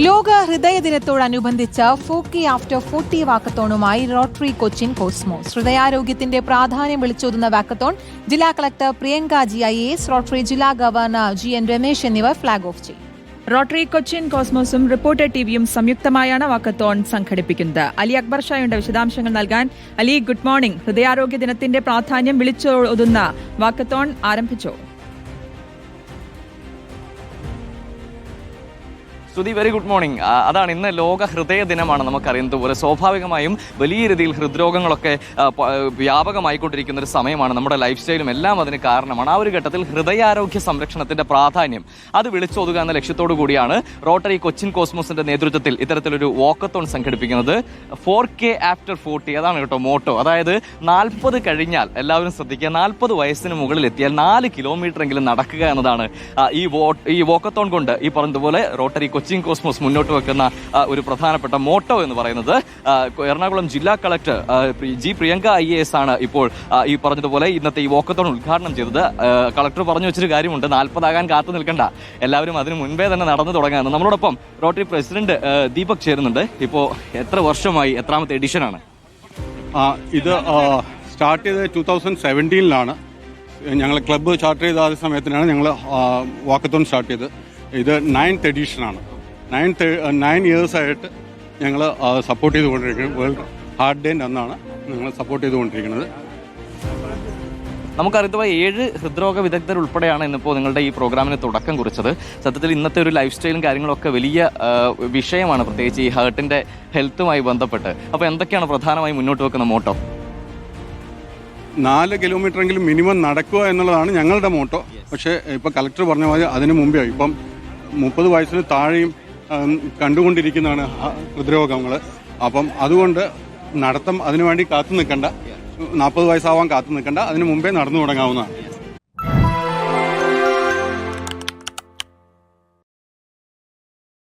ലോക ഹൃദയ ദിനത്തോടനുബന്ധിച്ച് 4K ആഫ്റ്റർ 40 വാക്കത്തോണുമായി റോട്ടറി കൊച്ചിൻ കോസ്മോസ്. ഹൃദയാരോഗ്യത്തിന്റെ പ്രാധാന്യം വിളിച്ചോതുന്ന വാക്കത്തോൺ ജില്ലാ collector Priyanka G IAS, Rotary ജില്ലാ ഗവർണർ GN രമേശ് എന്നിവർ ഫ്ളാഗ് ഓഫ് ചെയ്യും. റോട്ടറി കൊച്ചിൻ കോസ്മോസും റിപ്പോർട്ടർ ടിവിയും സംയുക്തമായാണ് വാക്കത്തോൺ സംഘടിപ്പിക്കുന്നത്. അലി അക്ബർ ഷായുടെ വിശദാംശങ്ങൾ നൽകാൻ. Ali, good morning. ഹൃദയാരോഗ്യ ദിനത്തിന്റെ പ്രാധാന്യം വിളിച്ചോതുന്ന വാക്കത്തോൺ ആരംഭിച്ചു. Sudhi, very good morning. അതാണ്, ഇന്ന് ലോക ഹൃദയ ദിനമാണ്. നമുക്കറിയുന്നത് പോലെ സ്വാഭാവികമായും വലിയ രീതിയിൽ ഹൃദ്രോഗങ്ങളൊക്കെ വ്യാപകമായിക്കൊണ്ടിരിക്കുന്ന ഒരു സമയമാണ്. നമ്മുടെ ലൈഫ് സ്റ്റൈലും എല്ലാം അതിന് കാരണമാണ്. ആ ഒരു ഘട്ടത്തിൽ ഹൃദയാരോഗ്യ സംരക്ഷണത്തിന്റെ പ്രാധാന്യം അത് വിളിച്ചോതുക എന്ന ലക്ഷ്യത്തോടു കൂടിയാണ് റോട്ടറി കൊച്ചിൻ കോസ്മോസിന്റെ നേതൃത്വത്തിൽ ഇത്തരത്തിലൊരു വാക്കത്തോൺ സംഘടിപ്പിക്കുന്നത്. 4K ആഫ്റ്റർ 40, അതാണ് കേട്ടോ മോട്ടോ. അതായത് 40 കഴിഞ്ഞാൽ എല്ലാവരും ശ്രദ്ധിക്കുക, 40 വയസ്സിന് മുകളിൽ എത്തിയാൽ 4 കിലോമീറ്ററെങ്കിലും നടക്കുക എന്നതാണ് ഈ വാക്കത്തോൺ കൊണ്ട് ഈ പറഞ്ഞതുപോലെ റോട്ടറി കൊച്ചിൻ കോസ്മോസ് മുന്നോട്ട് വെക്കുന്ന ഒരു പ്രധാനപ്പെട്ട മോട്ടോ എന്ന് പറയുന്നത്. എറണാകുളം ജില്ലാ കളക്ടർ പ്രിയങ്ക IAS ആണ് ഇപ്പോൾ ഈ പറഞ്ഞതുപോലെ ഇന്നത്തെ ഈ വാക്കത്തോൺ ഉദ്ഘാടനം ചെയ്തത്. കളക്ടർ പറഞ്ഞു വെച്ചൊരു കാര്യമുണ്ട്, 40 ആകാൻ കാത്തു നിൽക്കണ്ട, എല്ലാവരും അതിന് മുൻപേ തന്നെ നടന്നു തുടങ്ങാമെന്ന്. നമ്മളോടൊപ്പം റോട്ടറി പ്രസിഡന്റ് ദീപക് ചേരുന്നുണ്ട്. ഇപ്പോൾ എത്ര വർഷമായി, എത്രാമത്തെ എഡിഷനാണ്? ഇത് സ്റ്റാർട്ട് ചെയ്തത് 2017-ലാണ്. ഞങ്ങൾ ക്ലബ്ബ് ചാർട്ടർ ചെയ്ത ആ സമയത്തിനാണ് ഞങ്ങൾ വാക്കത്തോൺ സ്റ്റാർട്ട് ചെയ്തത്. ഇത് 9th എഡിഷനാണ്. 9 ഇയേഴ്സായിട്ട് ഞങ്ങൾ സപ്പോർട്ട് ചെയ്തുകൊണ്ടിരിക്കുന്നത്. വേൾഡ് ഹാർട്ട് ഡേ അന്നാണ് ഞങ്ങൾ സപ്പോർട്ട് ചെയ്തുകൊണ്ടിരിക്കുന്നത്. നമുക്കറിയാം 7 ഹൃദ്രോഗ വിദഗ്ധർ ഉൾപ്പെടെയാണ് ഇന്നിപ്പോൾ നിങ്ങളുടെ ഈ പ്രോഗ്രാമിന് തുടക്കം കുറിച്ചത്. സത്യത്തിൽ ഇന്നത്തെ ഒരു ലൈഫ് സ്റ്റൈലും കാര്യങ്ങളൊക്കെ വലിയ വിഷയമാണ്, പ്രത്യേകിച്ച് ഈ ഹാർട്ടിൻ്റെ ഹെൽത്തുമായി ബന്ധപ്പെട്ട്. അപ്പോൾ എന്തൊക്കെയാണ് പ്രധാനമായി മുന്നോട്ട് വെക്കുന്ന മോട്ടോ? 4 കിലോമീറ്ററെങ്കിലും മിനിമം നടക്കുക എന്നുള്ളതാണ് ഞങ്ങളുടെ മോട്ടോ. പക്ഷേ ഇപ്പോൾ കളക്ടർ പറഞ്ഞ പോലെ അതിന് മുമ്പേ ഇപ്പം 30 വയസ്സിന് താഴെയും കണ്ടുകൊണ്ടിരിക്കുന്നതാണ് ഹൃദ്രോഗങ്ങൾ. അപ്പം അതുകൊണ്ട് നടത്തം അതിനുവേണ്ടി കാത്തു നിൽക്കണ്ട, 40 വയസ്സാവാൻ കാത്തു നിൽക്കണ്ട, അതിന് മുമ്പേ നടന്നു തുടങ്ങാവുന്നതാണ്.